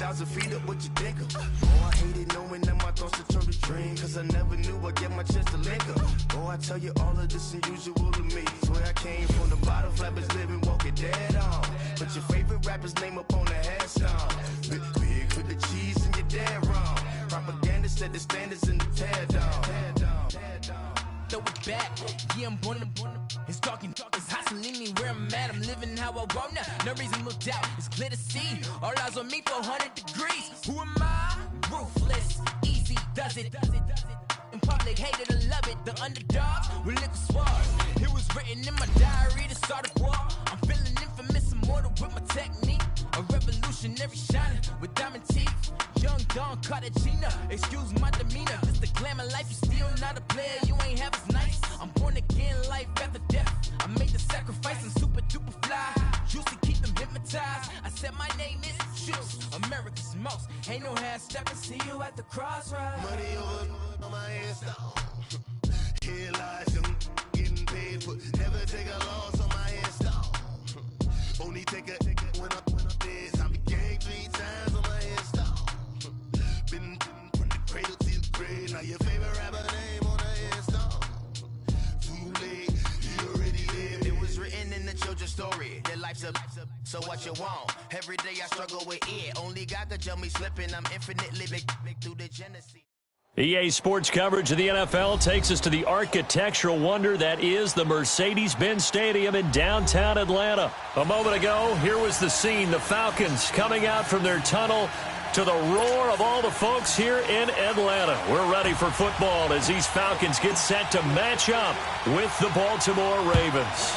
10,000 feet up, what you think of? Oh, I hated knowing that my thoughts would turn to dream, cause I never knew I'd get my chance to link up. Oh, I tell you all of this unusual to me. Swear I came from the bottom, flappers living, walking dead on. Put your favorite rapper's name up on the headstone. Big with the cheese and you're dead wrong. Propaganda set the standards in the tear down. Throw it back, yeah, I'm born to it's talking, it's hustling me where I'm at. I'm living how I want now. No reason to doubt, it's clear to see. All eyes on me for 100 degrees. Who am I? Ruthless, easy does it. In public, hated or love it. The underdogs with liquor swabs. It was written in my diary to start a war. I'm feeling infamous, immortal with my technique. A revolutionary shining with diamond teeth. Young Don Cartagena, excuse my demeanor. Just the glamour life, you still not a player. You ain't half as nice. I'm born again, life after death. I made the sacrifice and super duper fly. Used to keep them hypnotized. I said my name is Juice, America's most. Ain't no half stepping. See you at the crossroads. Money over on my headstone. Here lies them getting paid for. Never take a loss on my headstone. Only take a when I'm dead. I be gang 3 times on my headstone. Been from the cradle to the grave. Now your favorite rapper name on the headstone. Too late, you already lived. It was written in the children's story. Their life's a so what you want. Every day I struggle with it. Only God could tell me slipping. I'm infinitely big through the Genesis. EA Sports coverage of the NFL takes us to the architectural wonder that is the Mercedes-Benz Stadium in downtown Atlanta. A moment ago, here was the scene. The Falcons coming out from their tunnel to the roar of all the folks here in Atlanta. We're ready for football as these Falcons get set to match up with the Baltimore Ravens.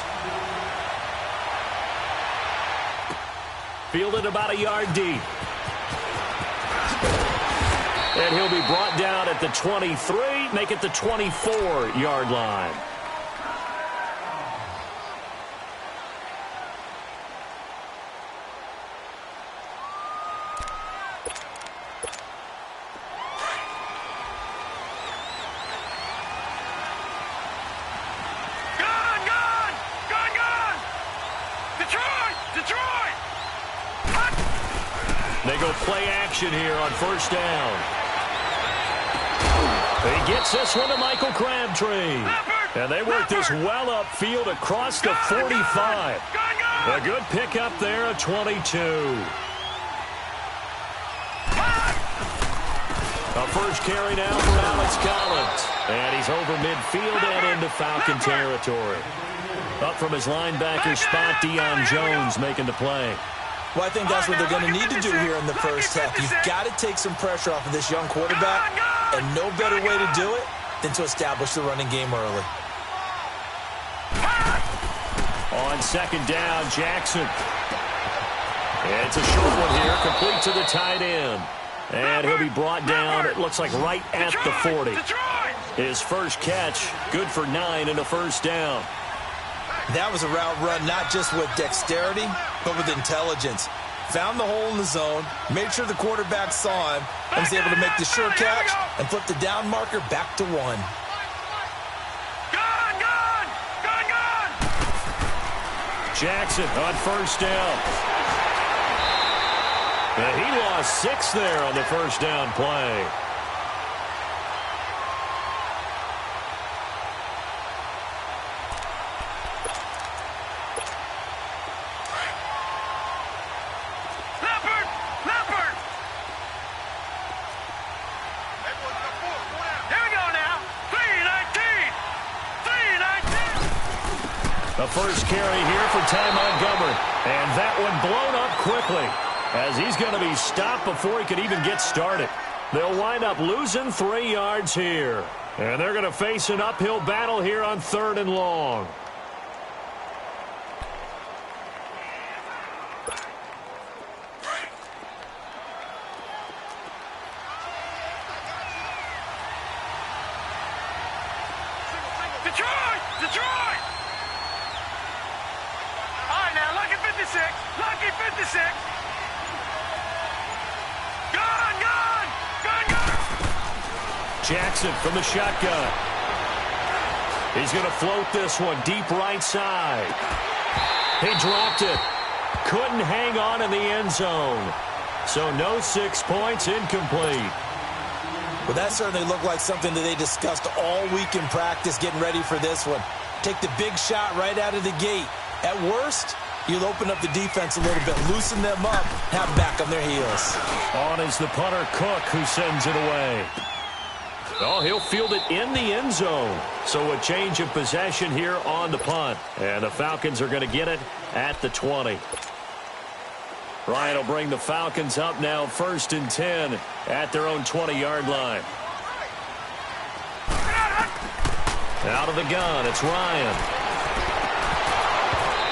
Fielded about a yard deep. And he'll be brought down at the 23, make it the 24-yard line. Detroit! They go play action here on first down. He gets this one to Michael Crabtree. And they work this well upfield across the 45. A good pickup there at 22. A first carry now for Alex Collins. And he's over midfield and into Falcon territory. Up from his linebacker spot, Deion Jones making the play. Well, I think that's what they're going to need to do here in the first half. You've got to take some pressure off of this young quarterback, and no better way to do it than to establish the running game early. On second down, Jackson. It's a short one here, complete to the tight end. And he'll be brought down, it looks like right at the 40. His first catch, good for 9 and a first down. That was a route run not just with dexterity, but with intelligence. Found the hole in the zone, made sure the quarterback saw him, and was able to make the sure catch and flip the down marker back to 1. Jackson on first down. And he lost 6 there on the first down play. The first carry here for Ty Montgomery. And that one blown up quickly as he's going to be stopped before he could even get started. They'll wind up losing 3 yards here. And they're going to face an uphill battle here on 3rd and long. Detroit! All right, now, lucky 56. Lucky 56. Gun! Jackson from the shotgun. He's going to float this one deep right side. He dropped it. Couldn't hang on in the end zone. So no 6 points, incomplete. Well, that certainly looked like something that they discussed all week in practice getting ready for this one. Take the big shot right out of the gate. At worst, you'll open up the defense a little bit, loosen them up, have them back on their heels. On is the punter, Cook, who sends it away. Oh, he'll field it in the end zone. So a change of possession here on the punt. And the Falcons are going to get it at the 20. Ryan will bring the Falcons up now 1st and 10 at their own 20-yard line. Out of the gun, it's Ryan.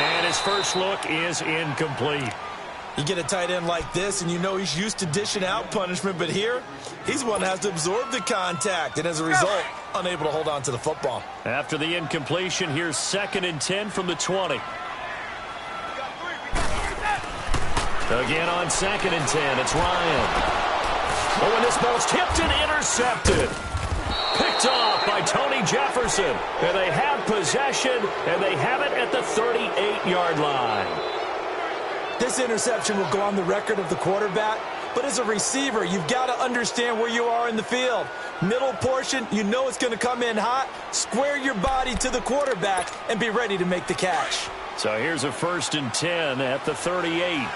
And his first look is incomplete. You get a tight end like this, and you know he's used to dishing out punishment, but here, he's one that has to absorb the contact, and as a result, unable to hold on to the football. After the incompletion, here's 2nd and 10 from the 20. Again on 2nd and 10, it's Ryan. Oh, and this ball's tipped and intercepted. Picked off by Tony Jefferson. And they have possession, and they have it at the 38-yard line. This interception will go on the record of the quarterback, but as a receiver, you've got to understand where you are in the field. Middle portion, you know it's going to come in hot. Square your body to the quarterback and be ready to make the catch. So here's a 1st and 10 at the 38.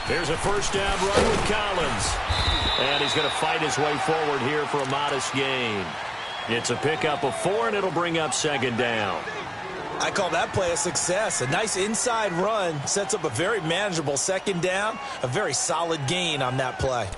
Here's a first down run with Collins. And he's going to fight his way forward here for a modest gain. It's a pickup of 4, and it'll bring up 2nd down. I call that play a success. A nice inside run sets up a very manageable 2nd down. A very solid gain on that play.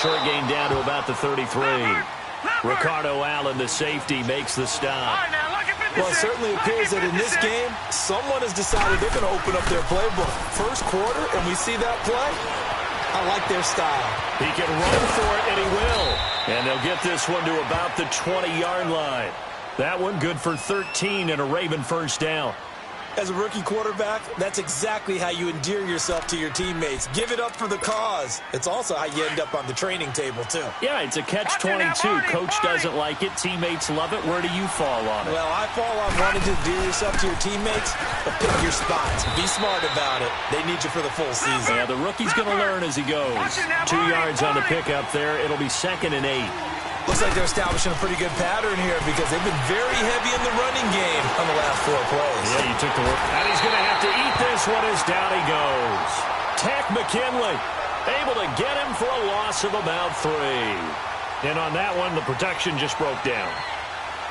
Short gain down to about the 33. Ricardo Allen, the safety, makes the stop. Well, it certainly appears that in this game, someone has decided they're going to open up their playbook. First quarter, and we see that play. I like their style. He can run for it, and he will. And they'll get this one to about the 20-yard line. That one good for 13 and a Raven first down. As a rookie quarterback, that's exactly how you endear yourself to your teammates. Give it up for the cause. It's also how you end up on the training table, too. Yeah, it's a catch-22. Coach doesn't like it. Teammates love it. Where do you fall on it? Well, I fall on wanting to endear yourself to your teammates, but pick your spots. Be smart about it. They need you for the full season. Yeah, the rookie's going to learn as he goes. 2 yards on the pickup there. It'll be 2nd and 8. Looks like they're establishing a pretty good pattern here because they've been very heavy in the running game on the last 4 plays. Yeah, you took the work. And he's going to have to eat this one as down he goes. Tack McKinley able to get him for a loss of about 3. And on that one, the protection just broke down.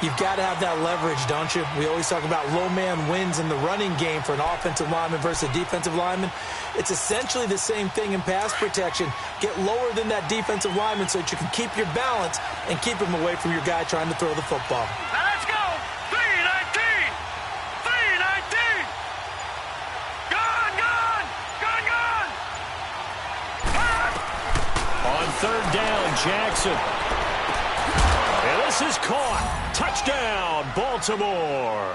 You've got to have that leverage, don't you? We always talk about low man wins in the running game for an offensive lineman versus a defensive lineman. It's essentially the same thing in pass protection. Get lower than that defensive lineman so that you can keep your balance and keep him away from your guy trying to throw the football. Now let's go. 3-19. 3-19. Gone. On 3rd down, Jackson. And this is caught. Touchdown, Baltimore.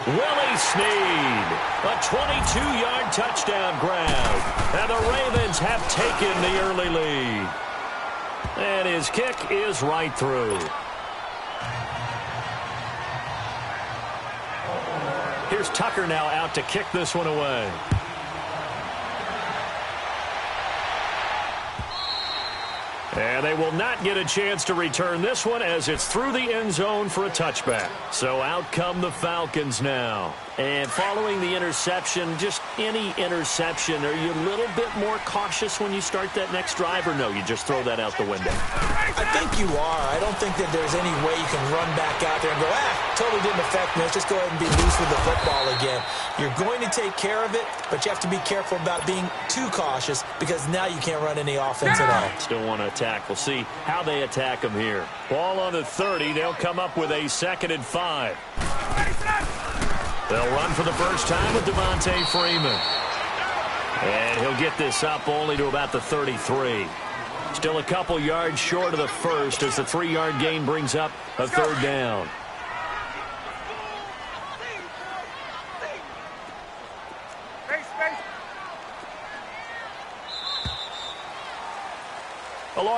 Willie Snead, a 22-yard touchdown grab. And the Ravens have taken the early lead. And his kick is right through. Here's Tucker now out to kick this one away. And they will not get a chance to return this one as it's through the end zone for a touchback. So out come the Falcons now. And following the interception, just any interception, are you a little bit more cautious when you start that next drive, or no, you just throw that out the window? I think you are. I don't think that there's any way you can run back out there and go, totally didn't affect me. Let's just go ahead and be loose with the football again. You're going to take care of it, but you have to be careful about being too cautious because now you can't run any offense at all. Still want to attack. We'll see how they attack them here. Ball on the 30. They'll come up with a 2nd and 5. They'll run for the first time with Devontae Freeman. And he'll get this up only to about the 33. Still a couple yards short of the first as the 3-yard gain brings up a 3rd down.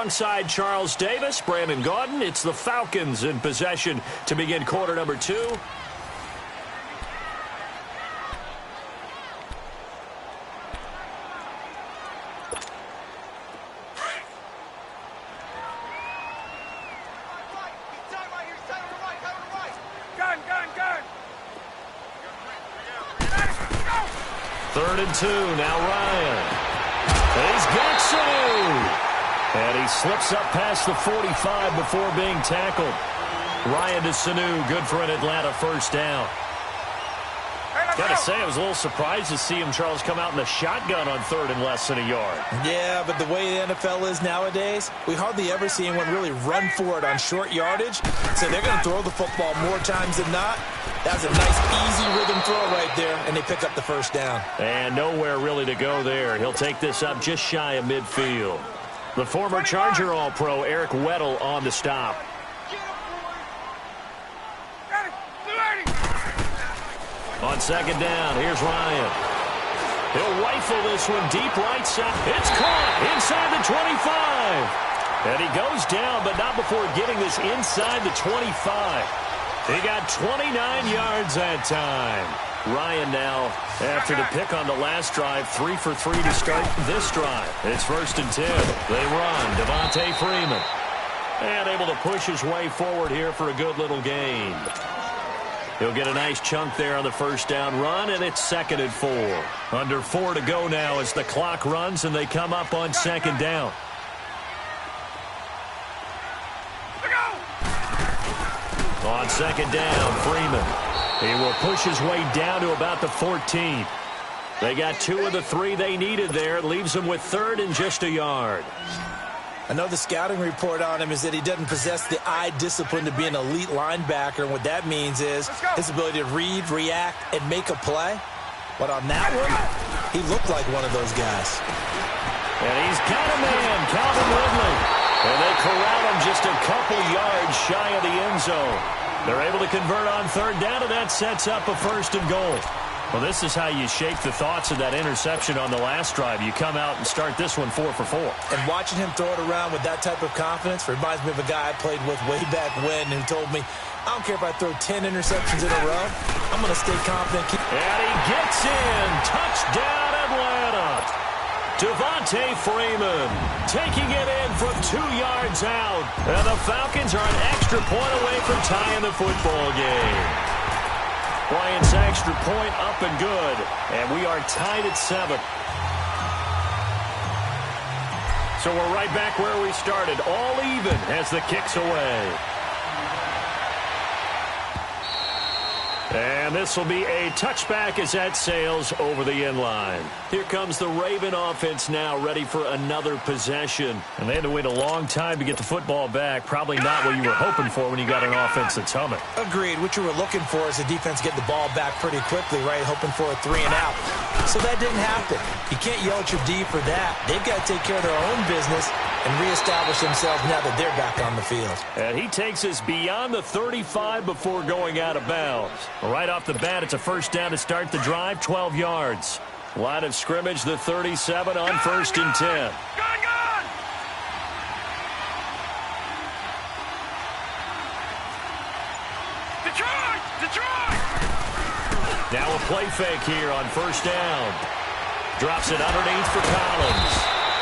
alongside Charles Davis, Brandon Gaudin. It's the Falcons in possession to begin quarter number 2. Third and 2. Now Ryan. He's got Sanu. And he slips up past the 45 before being tackled. Ryan to Sanu. Good for an Atlanta first down. Got to say, I was a little surprised to see him, Charles, come out in the shotgun on third and less than a yard. Yeah, but the way the NFL is nowadays, we hardly ever see anyone really run for it on short yardage. So they're going to throw the football more times than not. That was a nice, easy rhythm throw right there, and they pick up the first down. And nowhere really to go there. He'll take this up just shy of midfield. The former Charger All-Pro Eric Weddle on the stop. On second down, here's Ryan. He'll rifle this one deep right side. It's caught inside the 25. And he goes down, but not before getting this inside the 25. He got 29 yards that time. Ryan now, after the pick on the last drive, 3 for 3 to start this drive. It's first and 10. They run. Devontae Freeman. And able to push his way forward here for a good little gain. He'll get a nice chunk there on the first down run, and it's second and 4. Under 4 to go now as the clock runs, and they come up on second down. On second down, Freeman. He will push his way down to about the 14. They got 2 of the 3 they needed there. It leaves them with third and just a yard. I know the scouting report on him is that he doesn't possess the eye discipline to be an elite linebacker. And what that means is his ability to read, react, and make a play. But on that one, he looked like one of those guys. And he's got a man, Calvin Ridley. And they corral him just a couple yards shy of the end zone. They're able to convert on third down, and that sets up a first and goal. Well, this is how you shape the thoughts of that interception on the last drive. You come out and start this one 4 for 4. And watching him throw it around with that type of confidence reminds me of a guy I played with way back when who told me, I don't care if I throw 10 interceptions in a row. I'm going to stay confident. And he gets in. Touchdown, Atlanta. Devontae Freeman taking it in from 2 yards out. And the Falcons are an extra point away from tying the football game. Bryant's extra point up and good. And we are tied at 7. So we're right back where we started. All even as the kick's away. And this will be a touchback as that sails over the end line. Here comes the Raven offense now, ready for another possession. And they had to wait a long time to get the football back. Probably not what you were hoping for when you got an offense that's humming. Agreed. What you were looking for is the defense get the ball back pretty quickly, right? Hoping for a 3 and out. So that didn't happen. You can't yell at your D for that. They've got to take care of their own business and reestablish themselves now that they're back on the field. And he takes us beyond the 35 before going out of bounds. Right off the bat, it's a first down to start the drive, 12 yards. Line of scrimmage, the 37 on first and 10. Detroit! Now a play fake here on first down. Drops it underneath for Collins.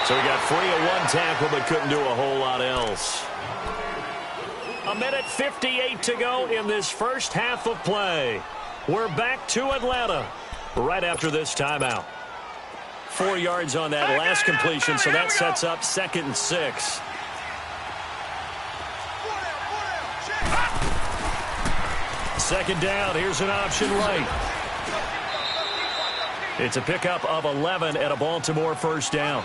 So he got free of one tackle but couldn't do a whole lot else. A minute 58 to go in this first half of play. We're back to Atlanta right after this timeout. 4 yards on that last completion, so that sets up second and 6. Second down, here's an option right. It's a pickup of 11 at a Baltimore first down.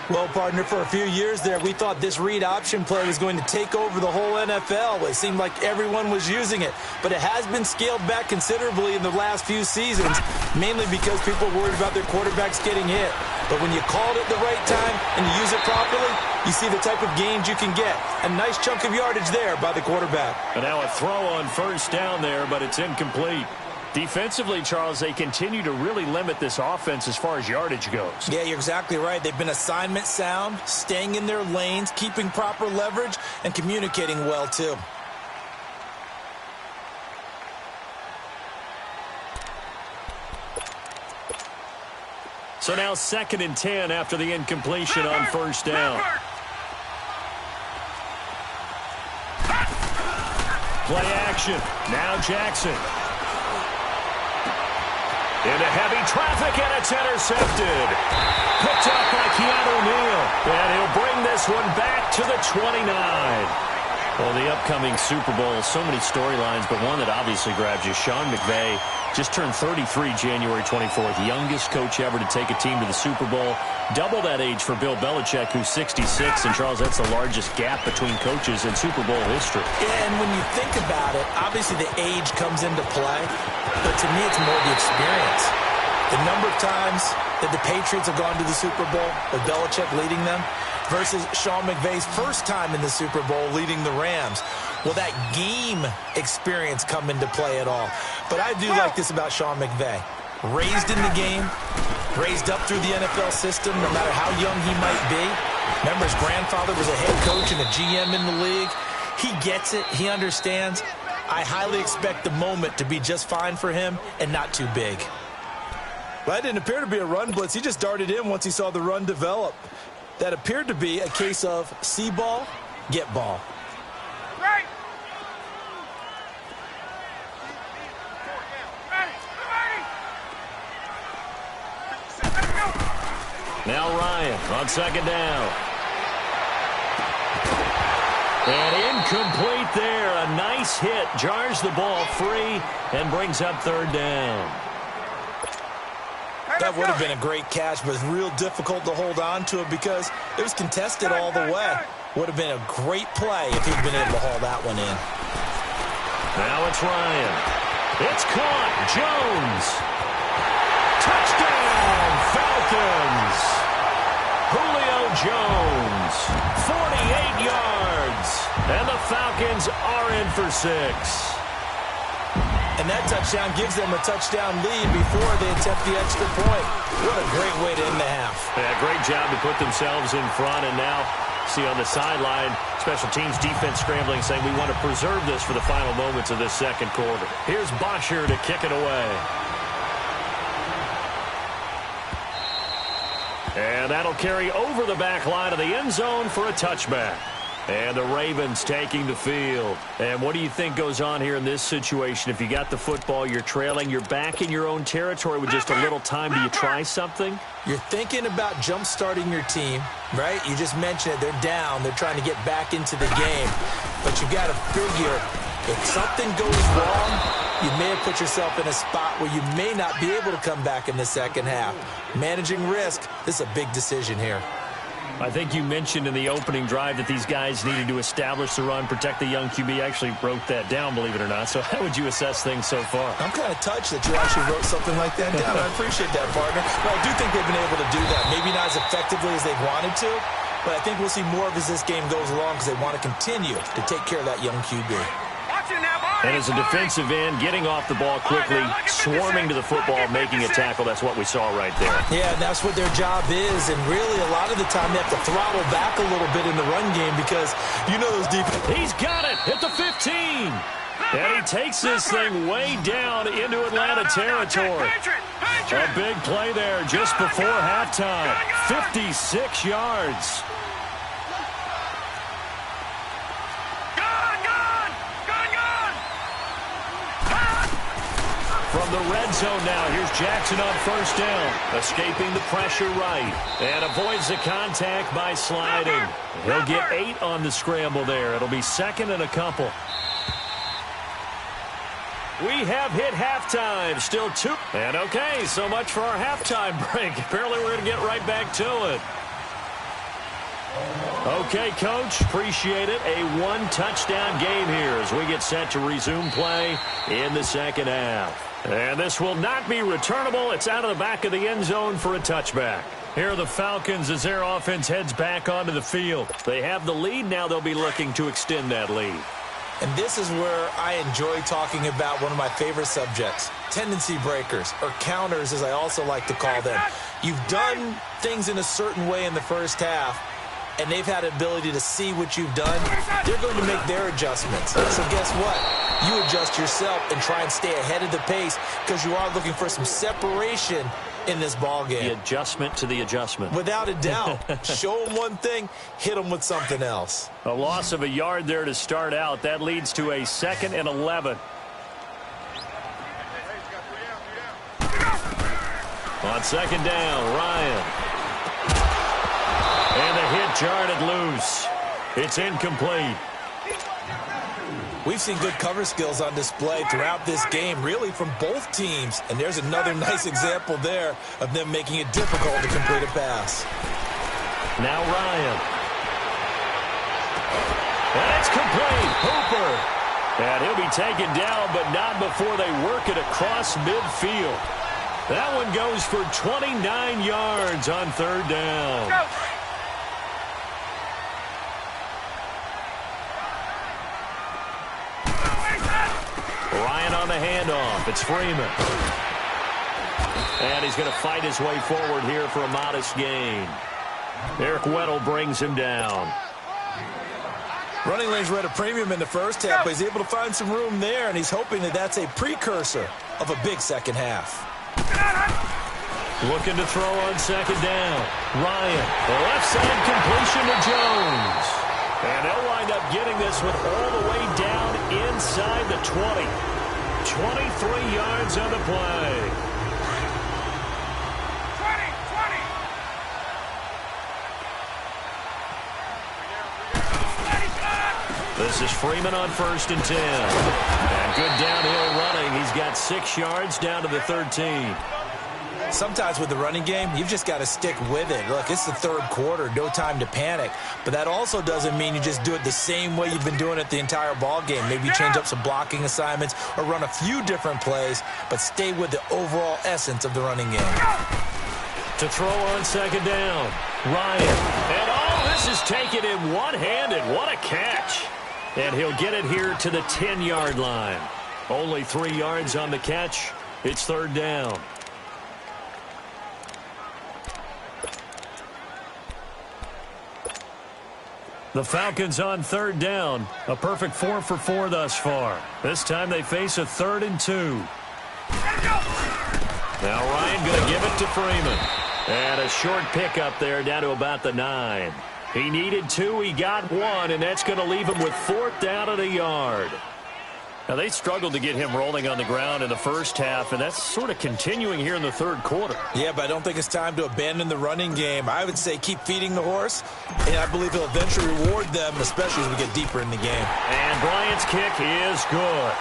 Well, partner, for a few years there, we thought this read option play was going to take over the whole NFL. It seemed like everyone was using it. But it has been scaled back considerably in the last few seasons, mainly because people are worried about their quarterbacks getting hit. But when you called it the right time and you use it properly, you see the type of gains you can get. A nice chunk of yardage there by the quarterback. And now a throw on first down there, but it's incomplete. Defensively, Charles, they continue to really limit this offense as far as yardage goes. Yeah, you're exactly right. They've been assignment sound, staying in their lanes, keeping proper leverage, and communicating well, too. So now 2nd and 10 after the incompletion on first down. Play action. Now Jackson. Into heavy traffic, and it's intercepted. Picked up by Keanu Neal. And he'll bring this one back to the 29. Well, the upcoming Super Bowl, so many storylines, but one that obviously grabs you. Sean McVay just turned 33 January 24th. Youngest coach ever to take a team to the Super Bowl. Double that age for Bill Belichick, who's 66. And, Charles, that's the largest gap between coaches in Super Bowl history. Yeah, and when you think about it, obviously the age comes into play. But to me, it's more the experience. The number of times that the Patriots have gone to the Super Bowl with Belichick leading them versus Sean McVay's first time in the Super Bowl leading the Rams. Will that game experience come into play at all? But I do like this about Sean McVay. Raised in the game, raised up through the NFL system, no matter how young he might be. Remember, his grandfather was a head coach and a GM in the league. He gets it. He understands. I highly expect the moment to be just fine for him and not too big. Well, that didn't appear to be a run blitz. He just darted in once he saw the run develop. That appeared to be a case of see ball, get ball. Right. Now Ryan on 2nd down. And incomplete there. A nice hit. Jars the ball free and brings up 3rd down. That would have been a great catch, but it's real difficult to hold on to it because it was contested all the way. Would have been a great play if he'd been able to haul that one in. Now it's Ryan. It's caught. Jones. Touchdown, Falcons. Julio Jones, 48 yards. And the Falcons are in for 6. And that touchdown gives them a touchdown lead before they attempt the extra point. What a great way to end the half. Yeah, great job to put themselves in front. And now, see on the sideline, special teams defense scrambling, saying we want to preserve this for the final moments of this 2nd quarter. Here's Bosher to kick it away. And that'll carry over the back line of the end zone for a touchback. And the Ravens taking the field. And what do you think goes on here in this situation? If you got the football, you're trailing, you're back in your own territory with just a little time. Do you try something? You're thinking about jump-starting your team, right? You just mentioned it. They're down. They're trying to get back into the game. But you got to figure if something goes wrong, you may have put yourself in a spot where you may not be able to come back in the 2nd half. Managing risk, this is a big decision here. I think you mentioned in the opening drive that these guys needed to establish the run, protect the young QB. I actually wrote that down, believe it or not. So how would you assess things so far? I'm kind of touched that you actually wrote something like that down. I appreciate that, partner. But I do think they've been able to do that. Maybe not as effectively as they wanted to, but I think we'll see more of as this game goes along because they want to continue to take care of that young QB. And as a defensive end, getting off the ball quickly, swarming to the football, making a tackle, that's what we saw right there. Yeah, and that's what their job is. And really, a lot of the time, they have to throttle back a little bit in the run game because you know those deep. He's got it at the 15. And he takes this thing way down into Atlanta territory. A big play there just before halftime. 56 yards. From the red zone now, here's Jackson on 1st down. Escaping the pressure right. And avoids the contact by sliding. He'll get 8 on the scramble there. It'll be 2nd and a couple. We have hit halftime. Still 2. And okay, so much for our halftime break. Apparently we're going to get right back to it. Okay, Coach, appreciate it. A 1-touchdown game here as we get set to resume play in the 2nd half. And this will not be returnable. It's out of the back of the end zone for a touchback. Here are the Falcons as their offense heads back onto the field. They have the lead. Now they'll be looking to extend that lead. And this is where I enjoy talking about one of my favorite subjects, tendency breakers, or counters as I also like to call them. You've done things in a certain way in the first half, and they've had the ability to see what you've done. They're going to make their adjustments. So guess what? You adjust yourself and try and stay ahead of the pace because you are looking for some separation in this ball game. The adjustment to the adjustment. Without a doubt. Show them one thing, hit them with something else. A loss of a yard there to start out. That leads to a 2nd and 11. On 2nd down, Ryan. And the hit jarred it loose. It's incomplete. We've seen good cover skills on display throughout this game, really from both teams. And there's another nice example there of them making it difficult to complete a pass. Now Ryan. And it's complete. Hooper. And he'll be taken down, but not before they work it across midfield. That one goes for 29 yards on 3rd down. Go. Ryan on the handoff. It's Freeman. And he's going to fight his way forward here for a modest gain. Eric Weddle brings him down. Running lanes were at a premium in the first half, but he's able to find some room there, and he's hoping that that's a precursor of a big second half. Looking to throw on 2nd down. Ryan, the left side completion to Jones. And they'll wind up getting this one all the way down inside the 20. 23 yards on the play. 20. This is Freeman on 1st and 10. And good downhill running. He's got 6 yards down to the 13. Sometimes with the running game, you've just got to stick with it. Look, it's the 3rd quarter, no time to panic. But that also doesn't mean you just do it the same way you've been doing it the entire ball game. Maybe change up some blocking assignments or run a few different plays, but stay with the overall essence of the running game. To throw on 2nd down, Ryan. And all this is taken in one-handed. What a catch. And he'll get it here to the 10-yard line. Only 3 yards on the catch. It's 3rd down. The Falcons on 3rd down. A perfect 4 for 4 thus far. This time they face a 3rd and 2. Now Ryan going to give it to Freeman. And a short pickup there down to about the 9. He needed 2. He got 1. And that's going to leave him with 4th down and a yard. Now, they struggled to get him rolling on the ground in the first half, and that's sort of continuing here in the 3rd quarter. Yeah, but I don't think it's time to abandon the running game. I would say keep feeding the horse, and I believe he'll eventually reward them, especially as we get deeper in the game. And Bryant's kick is good.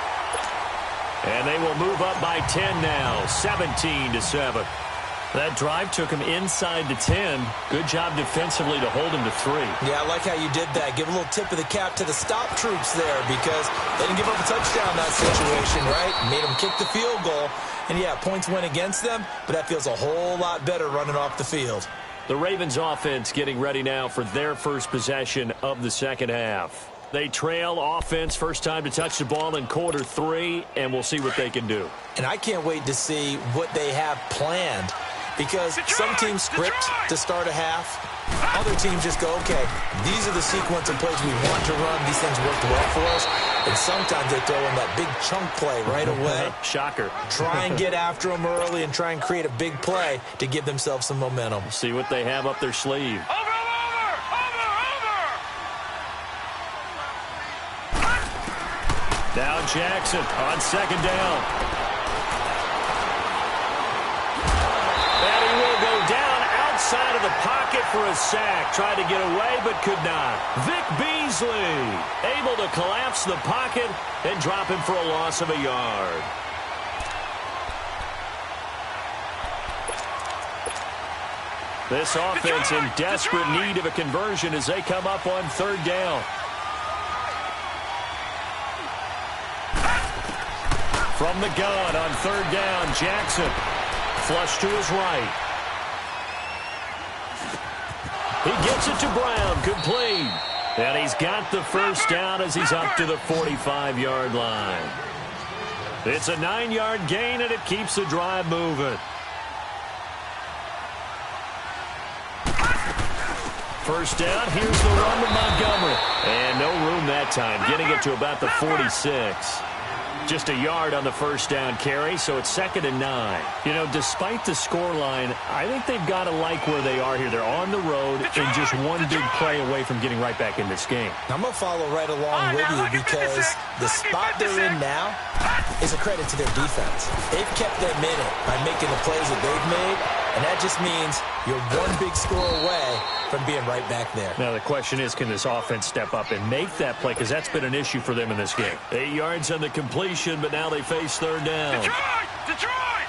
And they will move up by 10 now, 17-7. That drive took him inside the 10. Good job defensively to hold him to 3. Yeah, I like how you did that. Give a little tip of the cap to the stop troops there because they didn't give up a touchdown in that situation, right? Made them kick the field goal. And, yeah, points went against them, but that feels a whole lot better running off the field. The Ravens offense getting ready now for their first possession of the second half. They trail offense, first time to touch the ball in quarter 3, and we'll see what they can do. And I can't wait to see what they have planned. Because some teams script to start a half. Other teams just go, okay, these are the sequence of plays we want to run. These things worked well for us. And sometimes they throw in that big chunk play right away. Shocker. Try and get after them early and try and create a big play to give themselves some momentum. See what they have up their sleeve. Now Jackson on 2nd down. Outside of the pocket for a sack. Tried to get away, but could not. Vic Beasley able to collapse the pocket and drop him for a loss of a yard. This offense in desperate need of a conversion as they come up on 3rd down. From the gun on 3rd down, Jackson. Flush to his right. He gets it to Brown, complete. And he's got the first down as he's up to the 45-yard line. It's a 9-yard gain, and it keeps the drive moving. First down, here's the run with Montgomery. And no room that time, getting it to about the 46. Just a yard on the first down carry, so it's 2nd and 9. You know, despite the scoreline, I think they've got to like where they are here. They're on the road and just one big play away from getting right back in this game. I'm going to follow right along with you because the spot they're in now is a credit to their defense. They've kept them in it by making the plays that they've made, and that just means you're one big score away from being right back there. Now the question is, can this offense step up and make that play? Because that's been an issue for them in this game. 8 yards on the completion, but now they face 3rd down. Detroit! Detroit!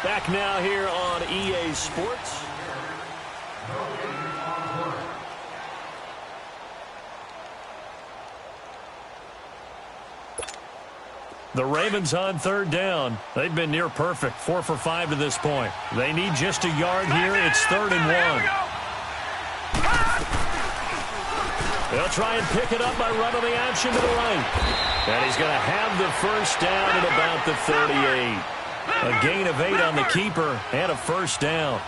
Back now here on EA Sports. The Ravens on 3rd down. They've been near perfect, 4 for 5 to this point. They need just a yard here. It's 3rd and 1. They'll try and pick it up by running the option to the right. And he's going to have the first down at about the 38. A gain of 8 on the keeper and a first down.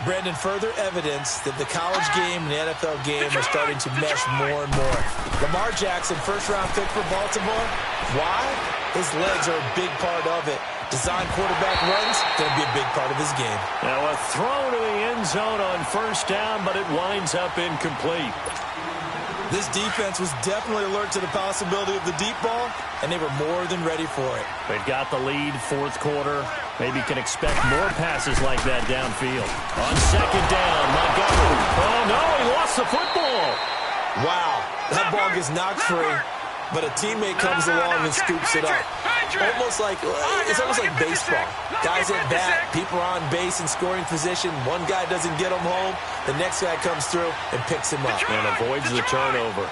Brandon, further evidence that the college game and the NFL game are starting to mesh more and more. Lamar Jackson, first-round pick for Baltimore. Why? His legs are a big part of it. Design quarterback runs, going to be a big part of his game. Now a throw to the end zone on first down, but it winds up incomplete. This defense was definitely alert to the possibility of the deep ball, and they were more than ready for it. They've got the lead, 4th quarter. Maybe can expect more passes like that downfield. On 2nd down, Montgomery. Oh, no, he lost the football. Wow, that ball gets knocked free, but a teammate comes along and scoops it up. It's almost like baseball. Guys at bat, people are on base in scoring position. One guy doesn't get him home. The next guy comes through and picks him up. And avoids the turnover.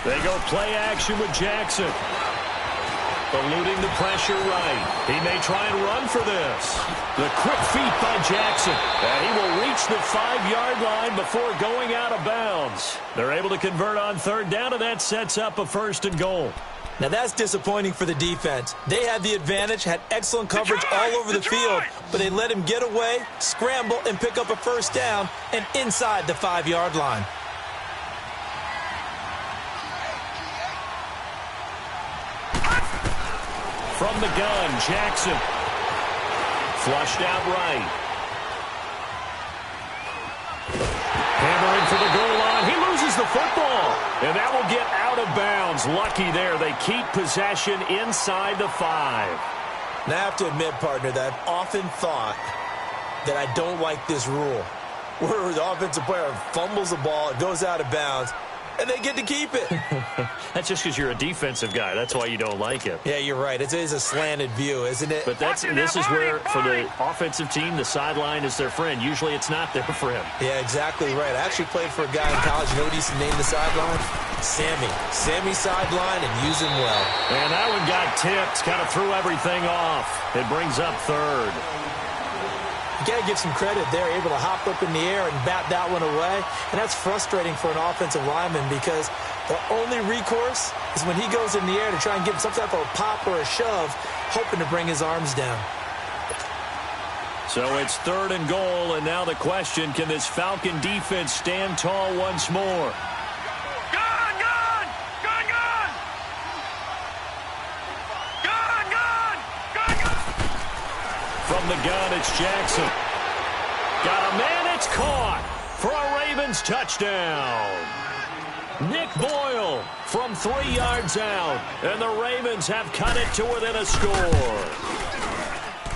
They go play action with Jackson. Eluding the pressure right. He may try and run for this. The quick feet by Jackson. And he will reach the 5-yard line before going out of bounds. They're able to convert on 3rd down, and that sets up a 1st and goal. Now that's disappointing for the defense. They had the advantage, had excellent coverage all over the field, but they let him get away, scramble, and pick up a first down, and inside the 5-yard line. From the gun, Jackson. Flushed out right. Hammering for the goal line. He loses the football. And that will get out of bounds. Lucky there. They keep possession inside the 5. Now, I have to admit, partner, that I've often thought that I don't like this rule, where the offensive player fumbles the ball, it goes out of bounds, and they get to keep it. That's just because you're a defensive guy. That's why you don't like it. Yeah, you're right. It is a slanted view, isn't it? But this is where, for the offensive team, the sideline is their friend. Usually it's not there for him. Yeah, exactly right. I actually played for a guy in college. You know what he used to name the sideline? Sammy. Sammy sideline, and use him well. And that one got tipped. Kind of threw everything off. It brings up 3rd. You got to give some credit there, able to hop up in the air and bat that one away. And that's frustrating for an offensive lineman because the only recourse is when he goes in the air to try and give some type of a pop or a shove, hoping to bring his arms down. So it's 3rd and goal, and now the question, can this Falcon defense stand tall once more? From the gun, it's Jackson. Got a man, it's caught for a Ravens touchdown. Nick Boyle from 3 yards out, and the Ravens have cut it to within a score.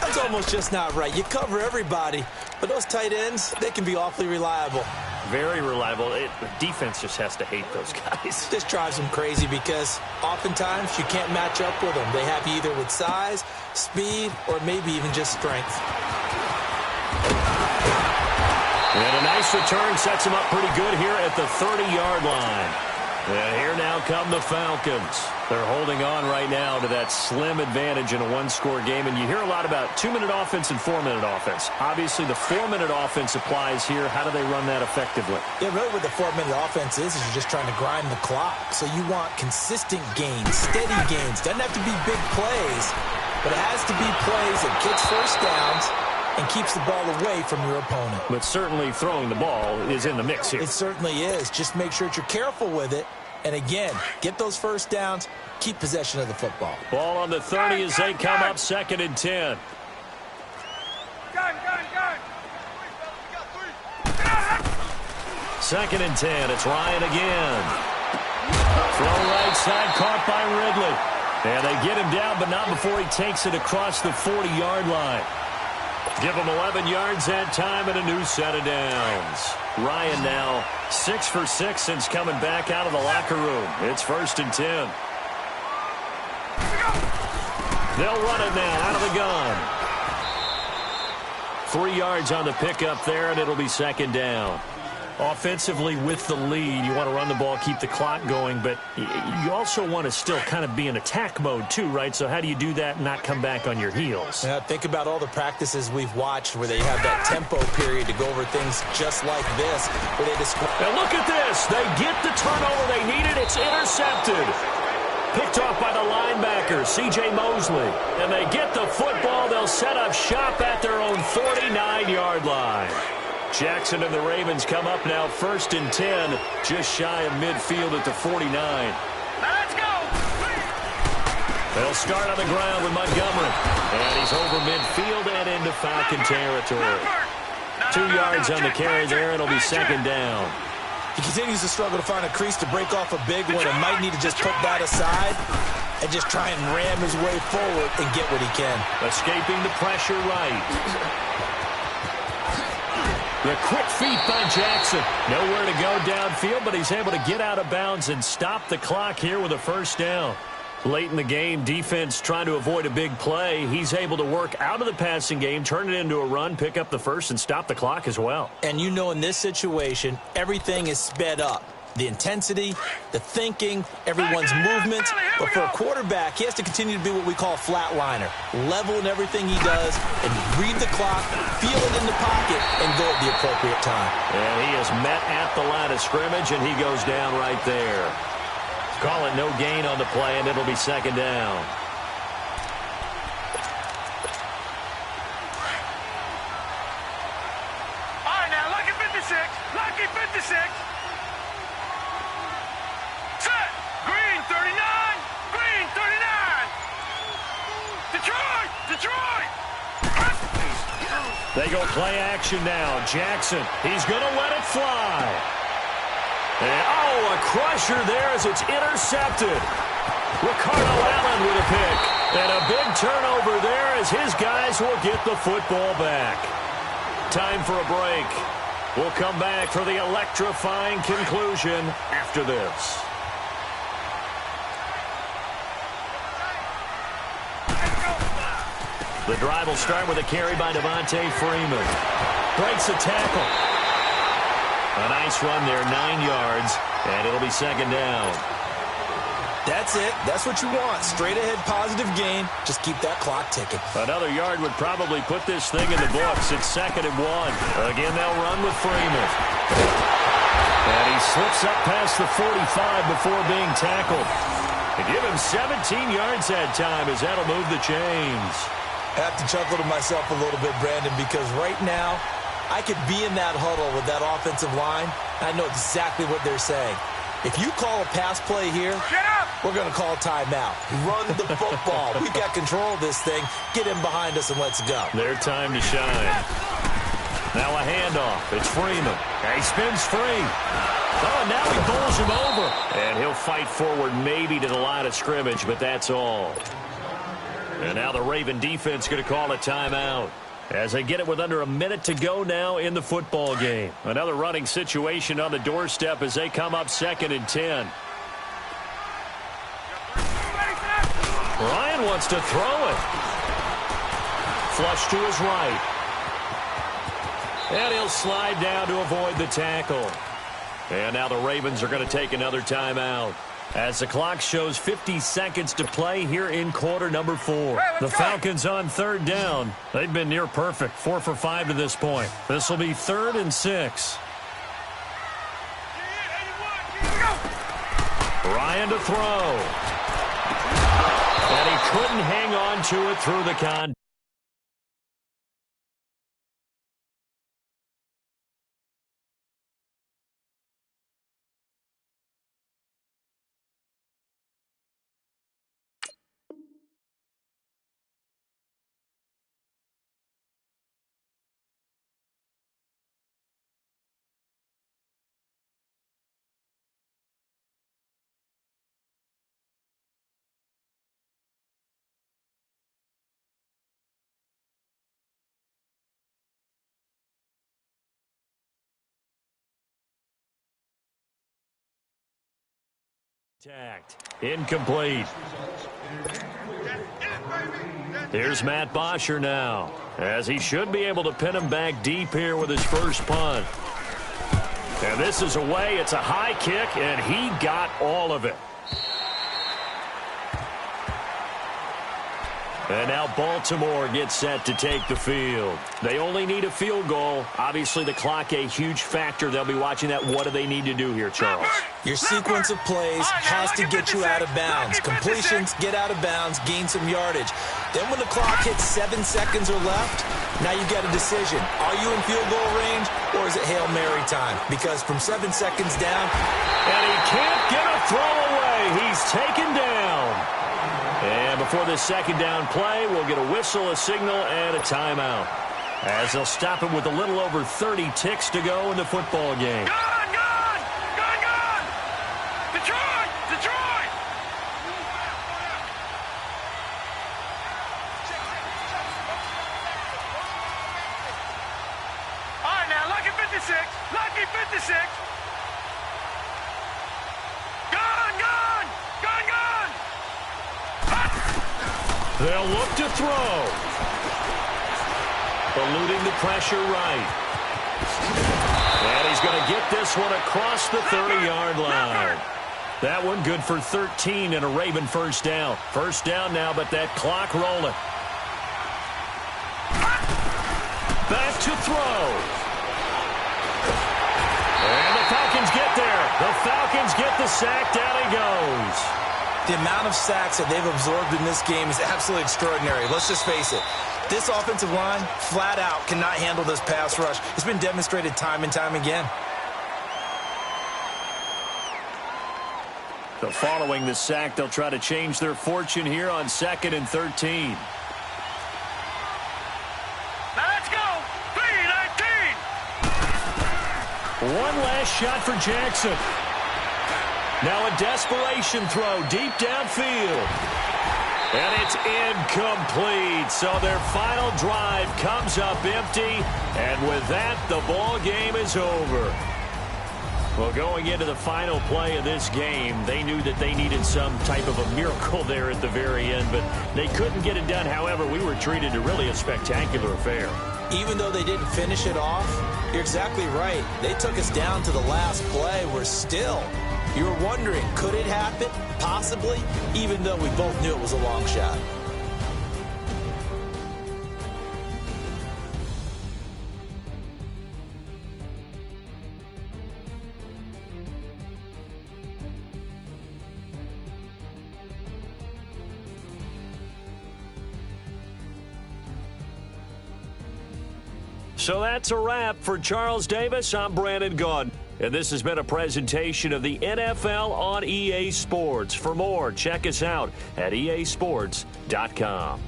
That's almost just not right. You cover everybody, but those tight ends, they can be awfully reliable. Very reliable. The defense just has to hate those guys. This drives them crazy because oftentimes you can't match up with them. They have you either with size, speed, or maybe even just strength. And a nice return sets him up pretty good here at the 30-yard line. And here now come the Falcons. They're holding on right now to that slim advantage in a one-score game. And you hear a lot about 2-minute offense and 4-minute offense. Obviously, the 4-minute offense applies here. How do they run that effectively? Yeah, really what the 4-minute offense is you're just trying to grind the clock. So you want consistent gains, steady gains. Doesn't have to be big plays, but it has to be plays that gets first downs and keeps the ball away from your opponent. But certainly throwing the ball is in the mix here. It certainly is. Just make sure that you're careful with it. And again, get those first downs, keep possession of the football. Ball on the 30 as they come up 2nd and 10. Second and 10. It's Ryan again. Throw right side, caught by Ridley. And they get him down, but not before he takes it across the 40-yard line. Give him 11 yards that time and a new set of downs. Ryan now 6 for 6 since coming back out of the locker room. It's 1st and 10. They'll run it now out of the gun. 3 yards on the pickup there, and it'll be 2nd down. Offensively with the lead, you want to run the ball, keep the clock going, but you also want to still kind of be in attack mode too, right? So how do you do that and not come back on your heels? Yeah, think about all the practices we've watched where they have that tempo period to go over things just like this, where they just... And look at this. They get the turnover they needed. It's intercepted. Picked off by the linebacker, C.J. Mosley. And they get the football. They'll set up shop at their own 49-yard line. Jackson and the Ravens come up now 1st and 10, just shy of midfield at the 49. Let's go! They'll start on the ground with Montgomery. And he's over midfield and into Falcon territory. 2 yards on the carry there, and it'll be 2nd down. He continues to struggle to find a crease to break off a big one and might need to just put that aside and just try and ram his way forward and get what he can. Escaping the pressure right. The quick feet by Jackson. Nowhere to go downfield, but he's able to get out of bounds and stop the clock here with a 1st down. Late in the game, defense trying to avoid a big play. He's able to work out of the passing game, turn it into a run, pick up the 1st, and stop the clock as well. And you know in this situation, everything is sped up. The intensity, the thinking, everyone's movements. But for a quarterback, he has to continue to be what we call a flatliner. Level in everything he does, and read the clock, feel it in the pocket, and go at the appropriate time. And he is met at the line of scrimmage, and he goes down right there. Call it no gain on the play, and it'll be 2nd down. All right, now, lucky 56. Lucky 56. Set. Green 39. Green 39. Detroit. Detroit. They go play action now. Jackson, he's going to let it fly. And, oh, a crusher there as it's intercepted. Ricardo Allen with a pick. And a big turnover there as his guys will get the football back. Time for a break. We'll come back for the electrifying conclusion after this. The drive will start with a carry by Devontae Freeman. Breaks a tackle. A nice run there, 9 yards, and it'll be 2nd down. That's it. That's what you want. Straight ahead positive gain. Just keep that clock ticking. Another yard would probably put this thing in the books. It's 2nd and 1. Again, they'll run with Freeman. And he slips up past the 45 before being tackled. They give him 17 yards that time as that'll move the chains. I have to chuckle to myself a little bit, Brandon, because right now I could be in that huddle with that offensive line, and I know exactly what they're saying. If you call a pass play here, we're going to call a timeout. Run the football. We've got control of this thing. Get him behind us and let's go. Their time to shine. Now a handoff. It's Freeman. And he spins free. Oh, and now he bowls him over. And he'll fight forward maybe to the line of scrimmage, but that's all. And now the Raven defense going to call a timeout as they get it with under a minute to go now in the football game. Another running situation on the doorstep as they come up 2nd and 10. Ryan wants to throw it. Flush to his right. And he'll slide down to avoid the tackle. And now the Ravens are going to take another timeout as the clock shows 50 seconds to play here in quarter number 4. The Falcons on third down. They've been near perfect, 4 for 5 to this point. This will be 3rd and 6. Ryan to throw. And he couldn't hang on to it through the contact. Incomplete. Here's Matt Bosher now, as he should be able to pin him back deep here with his first punt. And this is away. It's a high kick, and he got all of it. And now Baltimore gets set to take the field. They only need a field goal. Obviously, the clock a huge factor. They'll be watching that. What do they need to do here, Charles? Your sequence of plays has to get you out of bounds. Completions, get out of bounds, gain some yardage. Then when the clock hits 7 seconds or left, now you get a decision. Are you in field goal range, or is it Hail Mary time? Because from 7 seconds down... And he can't get a throw away. He's taken down. And before this second down play, we'll get a whistle, a signal, and a timeout, as they'll stop it with a little over 30 ticks to go in the football game. Gone! Detroit! All right, now, lucky 56. Gone! They'll look to throw. Eluding the pressure right. And he's going to get this one across the 30-yard line. That one good for 13 and a Raven first down. First down now, but that clock rolling. Back to throw. And the Falcons get there. The Falcons get the sack. Down he goes. The amount of sacks that they've absorbed in this game is absolutely extraordinary. Let's just face it. This offensive line, flat out, cannot handle this pass rush. It's been demonstrated time and time again. Following the sack, they'll try to change their fortune here on 2nd and 13. Now let's go. 3-19. One last shot for Jackson. Now a desperation throw deep downfield. And it's incomplete. So their final drive comes up empty. And with that, the ball game is over. Well, going into the final play of this game, they knew that they needed some type of a miracle there at the very end, but they couldn't get it done. However, we were treated to really a spectacular affair. Even though they didn't finish it off, you're exactly right. They took us down to the last play. We're still... You were wondering, could it happen? Possibly, even though we both knew it was a long shot. So that's a wrap for Charles Davis. I'm Brandon Gaudin. And this has been a presentation of the NFL on EA Sports. For more, check us out at easports.com.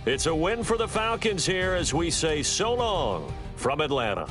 It's a win for the Falcons here as we say so long from Atlanta.